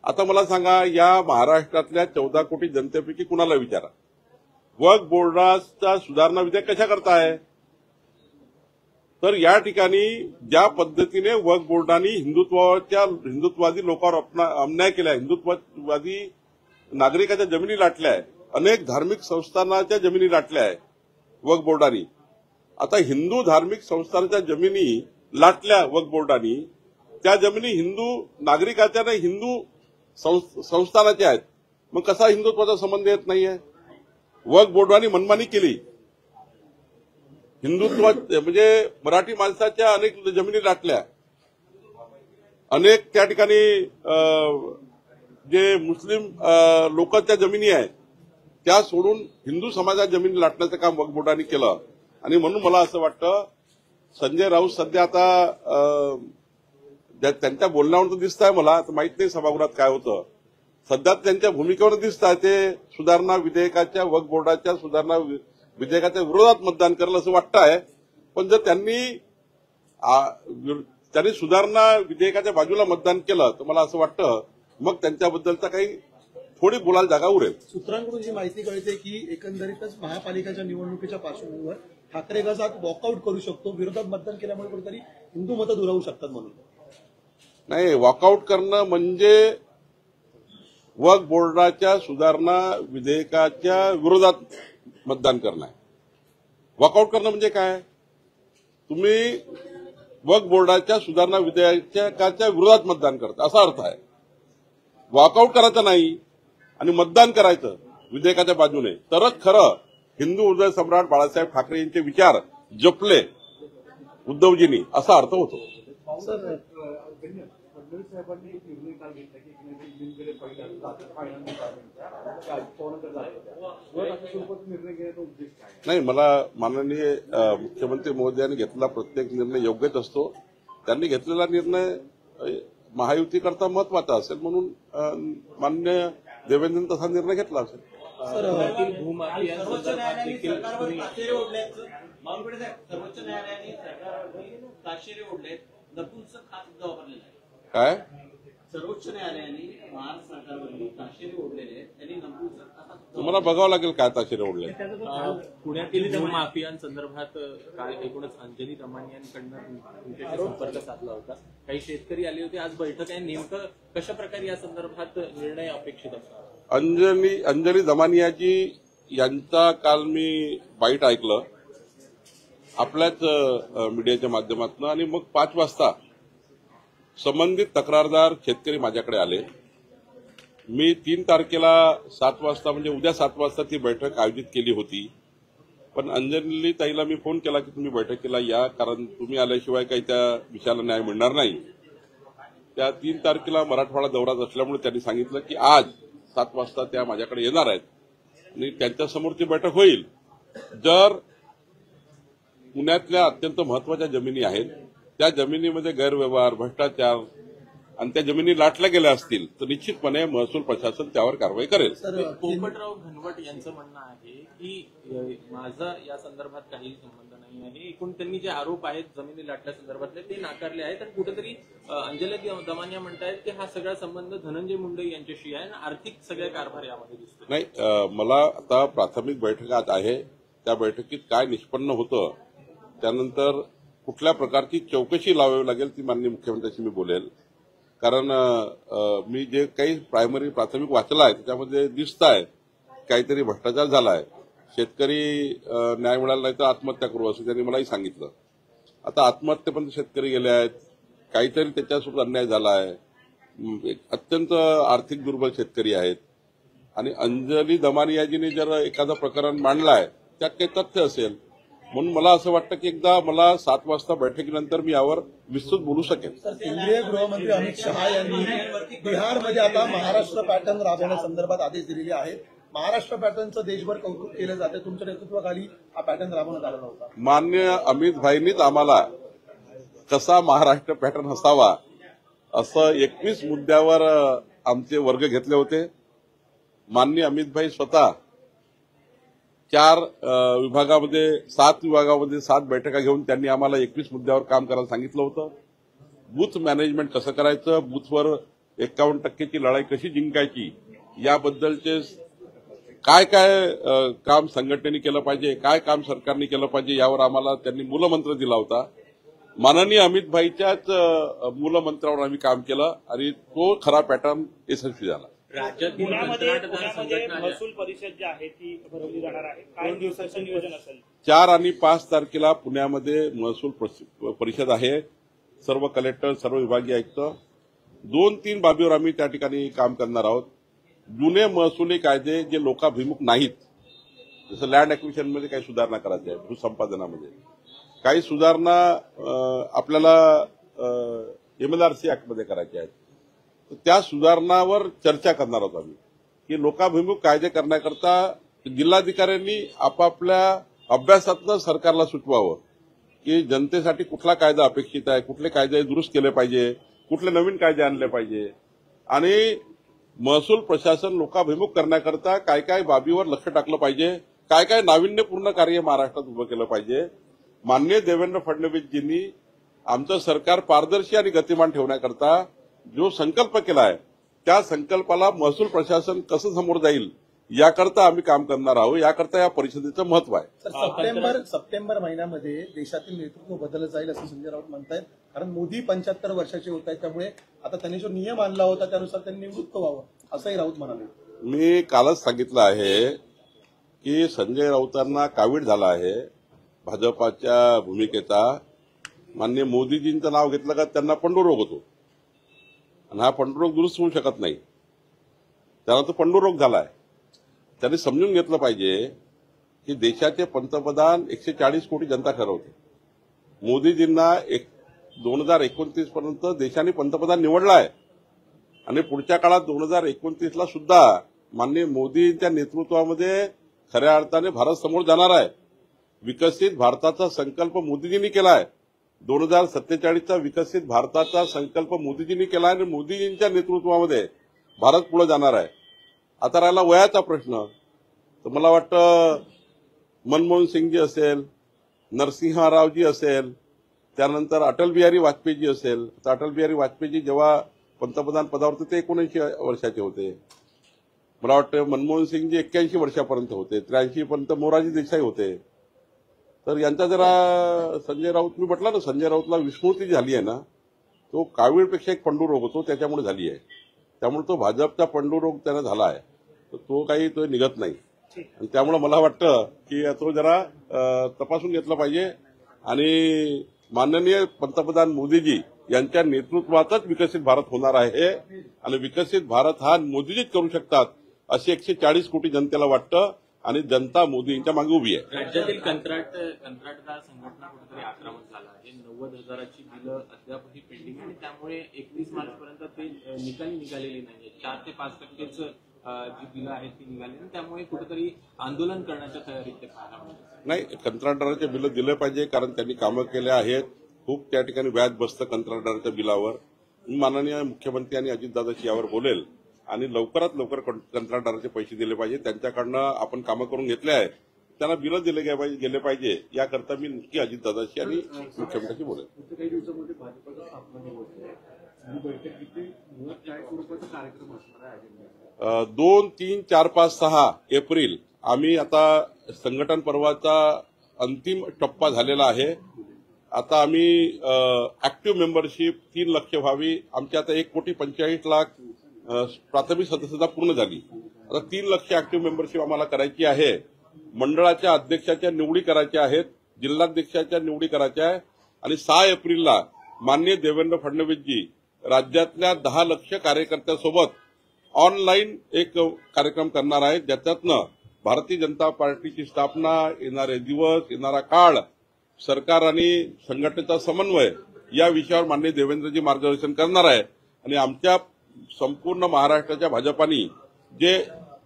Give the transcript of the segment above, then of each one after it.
आता मला सांगा, या महाराष्ट्रातल्या 14 कोटी जनतेपैकी कुणाला विचारा, वक्फ बोर्डाचा सुधारणा विधेयक कशा करताय? तर या ठिकाणी ज्या पद्धतीने वक्फ बोर्डाने हिंदुत्ववादी लोकांवर अन्याय केला, हिंदुत्ववादी नागरिकाच्या जमिनी लाटल्या आहे, अनेक धार्मिक संस्थानाच्या जमिनी लाटल्या आहे वक्फ बोर्डाने. आता हिंदू धार्मिक संस्थानाच्या जमिनी लाटल्या वक्फ बोर्डाने, त्या जमिनी हिंदू नागरिकाच्या नाही, हिंदू संस्थानाच्या आहेत. मग कसा हिंदुत्वाचा संबंध येत नाहीये? वक्फ बोर्डाने मनमानी केली. हिंदुत्व म्हणजे मराठी माणसाच्या अनेक जमिनी लाटल्या, अनेक त्या ठिकाणी जे मुस्लिम लोकांच्या जमिनी आहेत त्या सोडून हिंदू समाजाच्या जमिनी लाटण्याचं काम वक्फ बोर्डाने केलं. आणि म्हणून मला असं वाटतं, संजय राऊत सध्या आता त्यांच्या बोलण्यावरून दिसत आहे, मला माहित नाही सभागृहात काय होतं, सध्या त्यांच्या भूमिकेवर दिसत आहे ते सुधारणा विधेयकाच्या, वक्फ बोर्डाच्या सुधारणा विधेयकाच्या विरोधात मतदान करेल असं वाटतं आहे. पण जर त्यांनी सुधारणा विधेयकाच्या बाजूला मतदान केलं तर मला असं वाटतं मग त्यांच्याबद्दलचा काही थोडी बोलायला जागा उरेल. सूत्रांकडून जी माहिती कळते की एकंदरीतच महापालिकेच्या निवडणुकीच्या पार्श्वभूमीवर ठाकरे गट आज वॉकआउट करू शकतो, विरोधात मतदान केल्यामुळे कुठेतरी हिंदू मतं दुरावू शकतात म्हणून. नाही, वॉकआउट करणं म्हणजे वक्फ बोर्डाच्या सुधारणा विधेयकाच्या विरोधात मतदान करणं आहे. वॉकआउट करणं म्हणजे काय? तुम्ही वक्फ बोर्डाच्या सुधारणा विधेयकाच्या विरोधात मतदान करता असा अर्थ आहे. वॉकआउट करायचं नाही आणि मतदान करायचं विधेयकाच्या बाजूने, तरच खरं हिंदू हृदय सम्राट बाळासाहेब ठाकरे यांचे विचार जपले उद्धवजींनी असा अर्थ होतो. फडणवीस साहेबांनी एक निर्णय काल घेतला की निर्णय घेण्याचा उद्देश काय? नाही, मला माननीय मुख्यमंत्री महोदयांनी घेतलेला प्रत्येक निर्णय योग्यच असतो. त्यांनी घेतलेला निर्णय महायुती करता महत्वाचा असेल म्हणून माननीय देवेंद्रन तसा निर्णय घेतला असेल. सर्वोच्च न्यायालयाने सरकारवर ताशेरे ओढल्याचं मालगुडे साहेब, सर्वोच्च न्यायालयाने सरकारवर ताशेरे ओढले, नपुंसक हा शब्द वापरलेला आहे. काय? सर्वोच्च न्यायालयाने महाराष्ट्र सरकारवर ताशेरे ओढलेले आहेत, त्यांनी नपुंसक असा तुम्हाला बघावं लागेल काय ताशेरे ओढले. पुण्यातील भूमाफियांसंदर्भात काल एकूणच अंजली दमानियांकडनं तुमच्याशी संपर्क साधला होता. काही शेतकरी आले होते, आज बैठक आहे. नेमकं कशा प्रकारे या संदर्भात निर्णय अपेक्षित असणार? अंजली दमानियाजी यांचा काल मी बाईट ऐकलं आपल्याच मीडियाच्या माध्यमातून, आणि मग 5 वाजता संबंधित तक्रारदार शेतकरी माझ्याकडे आले. मी 3 तारखेला 7 वाजता म्हणजे उद्या 7 वाजता ती बैठक आयोजित केली होती. पण अंजली ताईला मी फोन केला की तुम्ही बैठकीला या, कारण तुम्ही आल्याशिवाय काही त्या विषयाला न्याय मिळणार नाही. त्या 3 तारखेला मराठवाडा दौऱ्यात असल्यामुळे त्यांनी सांगितलं की आज 7 वाजता त्या माझ्याकडे येणार आहेत आणि त्यांच्यासमोर ती बैठक होईल. जर पुण्यातल्या अत्यंत महत्वाच्या जमिनी आहेत, त्या जमिनीमध्ये गैरव्यवहार, भ्रष्टाचार आणि त्या जमिनी लाटल्या गेल्या असतील तर निश्चितपणे महसूल प्रशासन त्यावर कारवाई करेल. पोपटराव घनवट यांचं म्हणणं आहे की माझा या संदर्भात काही संबंध नाही आहे. एकूण त्यांनी जे आरोप आहेत जमिनी लाटल्या संदर्भातले ते नाकारले आहेत आणि कुठेतरी अंजली दमानिया म्हणतायत की हा सगळा संबंध धनंजय मुंडे यांच्याशी आहे आणि आर्थिक सगळ्या कारभार यामध्ये दिसतो. नाही, मला आता प्राथमिक बैठक आहे, त्या बैठकीत काय निष्पन्न होतं, त्यानंतर कुठल्या प्रकारची चौकशी लावावी लागेल ती माननीय मुख्यमंत्र्यांशी मी बोलेल. कारण मी जे काही प्राथमिक वाचलं आहे त्याच्यामध्ये दिसत आहे काहीतरी भ्रष्टाचार झाला आहे, शेतकरी न्याय मिळाला नाही तर आत्महत्या करू असं त्यांनी मलाही सांगितलं. आता आत्महत्येपर्यंत शेतकरी गेले आहेत, काहीतरी त्याच्यासोबत अन्याय झाला आहे, अत्यंत आर्थिक दुर्बल शेतकरी आहेत. आणि अंजली दमानियाजीने जर एखादं प्रकरण मांडलं आहे त्यात काही तथ्य असेल, म्हणून मला असं वाटतं की एकदा मला 7 वाजता बैठकीनंतर मी यावर विस्तृत बोलू शकेन. केंद्रीय गृहमंत्री अमित शहा यांनी बिहारमध्ये आता महाराष्ट्र पॅटर्न राबवण्यासंदर्भात आदेश दिलेले आहेत. महाराष्ट्र पॅटर्नचं देशभर कौतुक केलं जाते, तुमच्या नेतृत्वाखाली हा पॅटर्न राबवण्यात आलेला होता. माननीय अमित भाईंनीच आम्हाला कसा महाराष्ट्र पॅटर्न असावा असं 21 मुद्द्यावर आमचे वर्ग घेतले होते. माननीय अमित भाई स्वतः 4 विभागामध्ये 7 विभागामध्ये 7 बैठका घेऊन त्यांनी आम्हाला 21 मुद्द्यावर काम करायला सांगितलं होतं. बूथ मॅनेजमेंट कसं करायचं, बूथवर 51% लढाई कशी जिंकायची याबद्दलचे काय काय काम संघटनेने केलं पाहिजे, काय काम सरकारने केलं पाहिजे, यावर आम्हाला त्यांनी मूलमंत्र दिला होता. माननीय अमित भाईच्याच मूलमंत्रावर आम्ही काम केलं आणि तो खरा पॅटर्न यशस्वी झाला. राज्यातील पुण्यामध्ये कंत्राटदार संघटना महसूल परिषद जी आहे ती भरवली जाणार आहे. काय दिवसाचं नियोजन असेल? 4 आणि 5 तारखेला पुण्यामध्ये महसूल परिषद आहे. सर्व कलेक्टर, सर्व विभागीय आयुक्त, 2-3 बाबीवर आम्ही त्या ठिकाणी काम करणार आहोत. जुने महसुली कायदे जे लोकाभिमुख नाहीत, जसं लँड ॲक्विजिशनमध्ये काही सुधारणा करायच्या आहेत, भूसंपादनामध्ये काही सुधारणा आपल्याला MLRC ऍक्टमध्ये करायच्या आहेत, तर त्या सुधारणावर चर्चा करणार आहोत आम्ही की लोकाभिमुख कायदे करण्याकरता जिल्हाधिकाऱ्यांनी आपापल्या अभ्यासातनं सरकारला सुचवावं की जनतेसाठी कुठला कायदा अपेक्षित आहे, कुठले कायदे दुरुस्त केले पाहिजे, कुठले नवीन कायदे आणले पाहिजे आणि महसूल प्रशासन लोकाभिमुख करण्याकरता काय काय बाबीवर लक्ष टाकलं पाहिजे, काय काय नाविन्यपूर्ण कार्य महाराष्ट्रात उभं केलं पाहिजे. माननीय देवेंद्र फडणवीसजींनी आमचं सरकार पारदर्शी आणि गतिमान ठेवण्याकरता जो संकल्प केला आहे त्या संकल्पाला महसूल प्रशासन कसं समोर जाईल याकरता आम्ही काम करणार आहोत. याकरता या परिषदेचं महत्व आहे. तर सप्टेंबर महिन्यामध्ये देशातील नेतृत्व बदललं जाईल असं संजय राऊत म्हणतायत. कारण मोदी 75 वर्षाचे होत आहेत, त्यामुळे आता त्यांनी जो नियम आणला होता त्यानुसार त्यांनी निवृत्त व्हावं असंही राऊत म्हणाले. मी कालच सांगितलं आहे की संजय राऊतांना कावीळ झाला आहे भाजपाच्या भूमिकेचा. माननीय मोदीजींचं नाव घेतलं का त्यांना पंडुरोग होतो आणि हा पंडुरोग दुरुस्त होऊ शकत नाही. त्यांना तो पंडुरोग झाला आहे. त्यांनी समजून घेतलं पाहिजे की देशाचे पंतप्रधान 140 कोटी जनता ठरवते. मोदीजींना 2029 पर्यंत देशाने पंतप्रधान निवडला आहे आणि पुढच्या काळात 2029ला सुद्धा माननीय मोदींच्या नेतृत्वामध्ये खऱ्या अर्थाने भारत समोर जाणार आहे. विकसित भारताचा संकल्प मोदीजींनी केला आहे. 2047चा विकसित भारताचा संकल्प मोदीजींनी केला आहे आणि मोदीजींच्या नेतृत्वामध्ये भारत पुढे जाणार आहे. आता राहिला वयाचा प्रश्न, तर मला वाटतं मनमोहन सिंगजी असेल, नरसिंहरावजी असेल, त्यानंतर अटल बिहारी वाजपेयीजी असेल. तर अटल बिहारी वाजपेयीजी जेव्हा पंतप्रधान पदावर होते ते 79 वर्षाचे होते. मला वाटतं मनमोहन सिंगजी 81 वर्षापर्यंत होते. 83 पर्यंत मोरारजी देसाई होते. तर यांचा जरा संजय राऊत, मी म्हटलं ना संजय राऊतला विस्मृती झाली आहे ना, तो कावीळपेक्षा एक पंडुरोग होतो त्याच्यामुळे झाली आहे. त्यामुळे तो भाजपचा पंडुरोग त्यानं झाला आहे, तर तो काही तो निघत नाही. आणि त्यामुळे मला वाटतं की तो जरा तपासून घेतला पाहिजे आणि माननीय पंतप्रधान मोदीजी यांच्या नेतृत्वातच विकसित भारत होणार आहे आणि विकसित भारत हा मोदीजीच करू शकतात असे 140 कोटी जनतेला वाटतं आणि जनता मोदींच्या मागे उभी आहे. राज्यातील कंत्राटदार संघटना कुठेतरी आक्रमक झाला आहे. 90,000ची बिलं अद्यापही पेंडिंग आणि त्यामुळे 31 मार्चपर्यंत ते निकाली निघालेली नाहीये. 4 ते 5% जी बिलं आहेत ती निघाली आणि त्यामुळे कुठेतरी आंदोलन करण्याच्या तयारीत ते पाहायला मिळतं. नाही, कंत्राटदाराचे बिलं दिले पाहिजे कारण त्यांनी कामं केले आहेत. खूप त्या ठिकाणी व्याज बसतं कंत्राटदाराच्या बिलावर. माननीय मुख्यमंत्री आणि अजितदादाशी यावर बोलेल आणि लवकरात लवकर कंत्राटदाराचे पैसे दिले पाहिजे. त्यांच्याकडनं आपण कामं करून घेतले आहेत, त्यांना बिलं दिले गेले पाहिजे. याकरता मी नक्की अजितदादाशी आणि मुख्यमंत्र्यांशी बोलेल. काही दिवसामध्ये भाजपचा स्थापना दिवस आहे. ही बैठक किती मुळात काय स्वरूपाचा कार्यक्रम असणार आहे अजेंडा? 2, 3, 4, 5, 6 एप्रिल आम्ही आता संघटन पर्वाचा अंतिम टप्पा झालेला आहे. आता आम्ही ऍक्टिव्ह मेंबरशिप 3 लाख व्हावी. आमची आता 1,45,00,000 प्राथमिक सदस्यता पूर्ण झाली. आता 3 लाख ऍक्टिव्ह मेंबरशिप आम्हाला करायची आहे. मंडळाच्या अध्यक्षाच्या निवडी करायच्या आहेत, जिल्हाध्यक्षाच्या निवडी करायच्या आहे आणि 6 एप्रिलला माननीय देवेंद्र फडणवीसजी राज्यातल्या 10 लाख कार्यकर्त्यांसोबत ऑनलाईन एक कार्यक्रम करणार आहेत, ज्याच्यातनं भारतीय जनता पार्टीची स्थापना, येणारे दिवस, येणारा काळ, सरकार आणि संघटनेचा समन्वय या विषयावर माननीय देवेंद्रजी मार्गदर्शन करणार आहे. आणि आमच्या संपूर्ण महाराष्ट्राच्या भाजपानी जे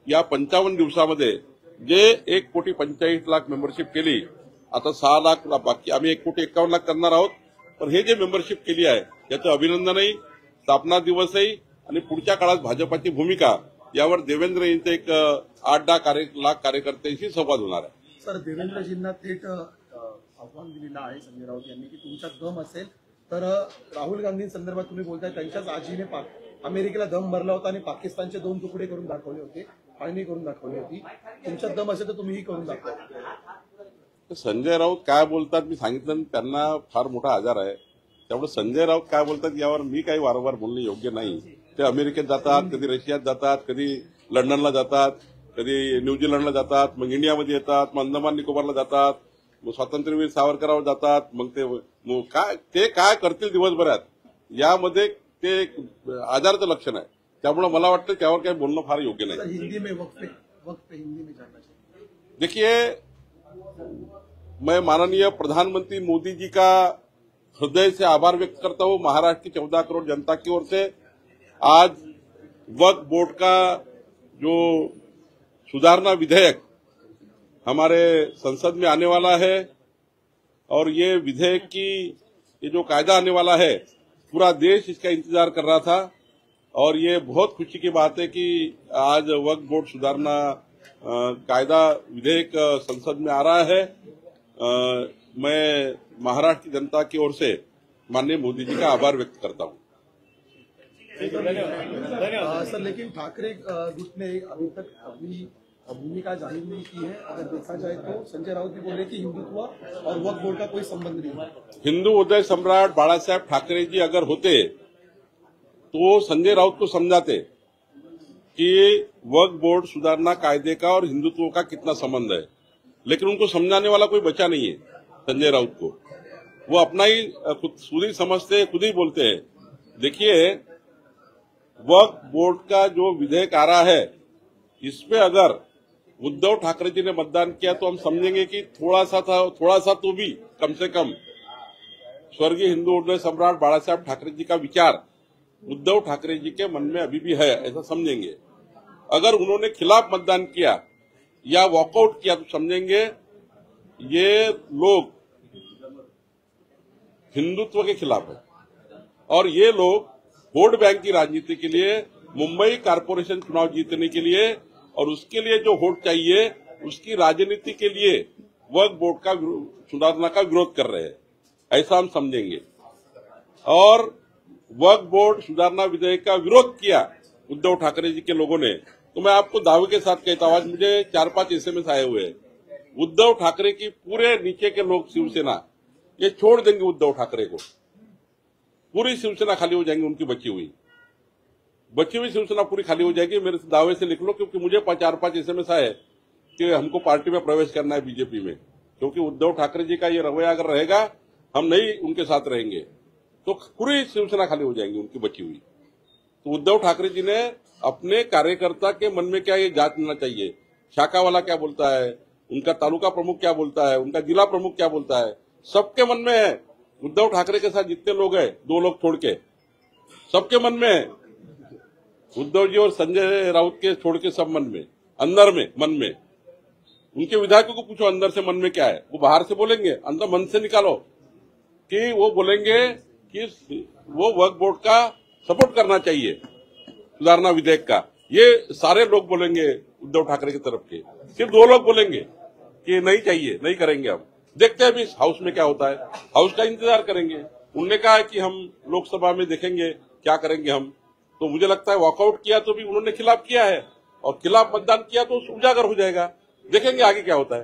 या 55 दिवसामध्ये जे 1,45,00,000 मेंबरशिप केली, आता 6 लाख बाकी आम्ही 1,51,00,000 करणार आहोत. पण हे जे मेंबरशिप केली आहे याचं अभिनंदनही, स्थापना दिवसही आणि पुढच्या काळात भाजपाची भूमिका यावर देवेंद्र यांचे एक 8-10 लाख कार्यकर्त्यांशी संवाद होणार आहे. सर, देवेंद्रजींना थेट आव्हान दिलेलं आहे संजय राऊत यांनी की तुमचा दम असेल तर राहुल गांधींसंदर्भात तुम्ही बोलताय त्यांच्याच आजीने अमेरिकेला दम भरला होता आणि पाकिस्तानचे 2 तुकडे करून दाखवले होते, फाळणी करून दाखवली होती. तुमच्यात दम असेल तर तुम्हीही करून दाखवा. संजय राऊत काय बोलतात मी सांगितलं ना, त्यांना फार मोठा आजार आहे. त्यामुळे संजय राऊत काय बोलतात यावर मी काही वारंवार बोलणे योग्य नाही. ते अमेरिकेत जातात, कधी रशियात जातात, कधी लंडनला जातात, कधी न्यूझीलंडला जातात, मग इंडियामध्ये येतात, मग अंदमान निकोबारला जातात, मग स्वातंत्र्यवीर सावरकरावर जातात. मग ते काय करतील दिवसभरात यामध्ये ते आजाराचं लक्षण आहे. त्यामुळे मला वाटतं त्यावर काही बोलणं फार योग्य नाही. सर, हिंदी में वक्त पे हिंदी में जानना चाहिए. देखिए, मैं माननीय प्रधानमंत्री मोदी जी का हृदय से आभार व्यक्त करता हूं महाराष्ट्र की 14 करोड़ जनता की ओर से. आज वक्फ बोर्ड का जो सुधारना विधेयक हमारे संसद में आने वाला है और ये विधेयक की ये जो कायदा आने वाला है पूरा देश इसका इंतजार कर रहा था. और ये बहुत खुशी की बात है कि आज वक्फ बोर्ड सुधारना कायदा विधेयक संसद में आ रहा है. मैं महाराष्ट्र की जनता की ओर से माननीय मोदी जी का आभार व्यक्त करता हूं. सर, लेकिन ठाकरे गुट ने अभी तक अपनी भूमिका जाहिर नहीं की है. अगर देखा जाए तो संजय राउत भी बोल रहे कि हिंदुत्व और वक्फ बोर्ड का कोई संबंध नहीं है. हिंदू उदय सम्राट बाळासाहेब ठाकरे जी अगर होते तो संजय राउत को समझाते कि वक्फ बोर्ड सुधारना कायदे का और हिंदुत्व का कितना संबंध है. लेकिन उनको समझाने वाला कोई बचा नहीं है संजय राउत को. वो अपना ही खुद ही समझते, खुद ही बोलते हैं. देखिए, वक्फ बोर्ड का जो विधेयक आ रहा है इस पे अगर उद्धव ठाकरे जी ने मतदान किया तो हम समझेंगे कि थोड़ा सा तो भी कम से कम स्वर्गीय हिंदू उदय सम्राट बाळासाहेब ठाकरे जी का विचार उद्धव ठाकरे जी के मन में अभी भी है, ऐसा समझेंगे. अगर उन्होंने खिलाफ मतदान किया या वॉकआउट किया तो समझेंगे ये लोग हिंदुत्व के खिलाफ है. और ये लोग वोट बैंक की राजनीति के लिए, मुंबई कारपोरेशन चुनाव जीतने के लिए और उसके लिए जो वोट चाहिए उसकी राजनीति के लिए वक्फ बोर्ड का सुधारना का विरोध कर रहे हैं, ऐसा हम समझेंगे. और वक्फ बोर्ड सुधारना विधेयक का विरोध किया उद्धव ठाकरे जी के लोगों ने, तो मैं आपको दावे के साथ कहता हूं, आज मुझे 4-5 एसएमएस आए हुए हैं. उद्धव ठाकरे की पूरे नीचे के लोग शिवसेना ये छोड़ देंगे उद्धव ठाकरे को. पूरी शिवसेना खाली हो जाएंगी, उनकी बची हुई शिवसेना पूरी खाली हो जाएगी. मेरे दावे से लिख लो, क्योंकि मुझे 4-5 एसएमएस आए कि हमको पार्टी में प्रवेश करना है बीजेपी में, क्योंकि उद्धव ठाकरे जी का ये रवैया अगर रहेगा हम नहीं उनके साथ रहेंगे तो पूरी शिवसेना खाली हो जाएंगी उनकी बची हुई. तो उद्धव ठाकरे जी ने अपने कार्यकर्ता के मन में क्या ये जांच लेना चाहिए. शाखा वाला क्या बोलता है, उनका तालुका प्रमुख क्या बोलता है, उनका जिला प्रमुख क्या बोलता है, सबके मन में है. उद्धव ठाकरे के साथ जितने लोग हैं, 2 लोग छोड़ के, सबके मन में है. उद्धव जी और संजय राउत के छोड़ के सब मन में, अंदर में, मन में. उनके विधायकों को पूछो अंदर से मन में क्या है, वो बाहर से बोलेंगे, अंदर मन से निकालो कि वो बोलेंगे कि वो वक्फ बोर्ड का सपोर्ट करना चाहिए सुधारना विधेयक का. ये सारे लोग बोलेंगे उद्धव ठाकरे की तरफ के. सिर्फ 2 लोग बोलेंगे कि नहीं चाहिए, नहीं करेंगे. हम देखते हैं अभी हाउस में क्या होता है, हाउस का इंतजार करेंगे. उन्होंने कहा है कि हम लोकसभा में देखेंगे क्या करेंगे हम. तो मुझे लगता है वॉकआउट किया तो भी उन्होंने खिलाफ किया है और खिलाफ मतदान किया तो उजागर हो जाएगा. देखेंगे आगे क्या होता है.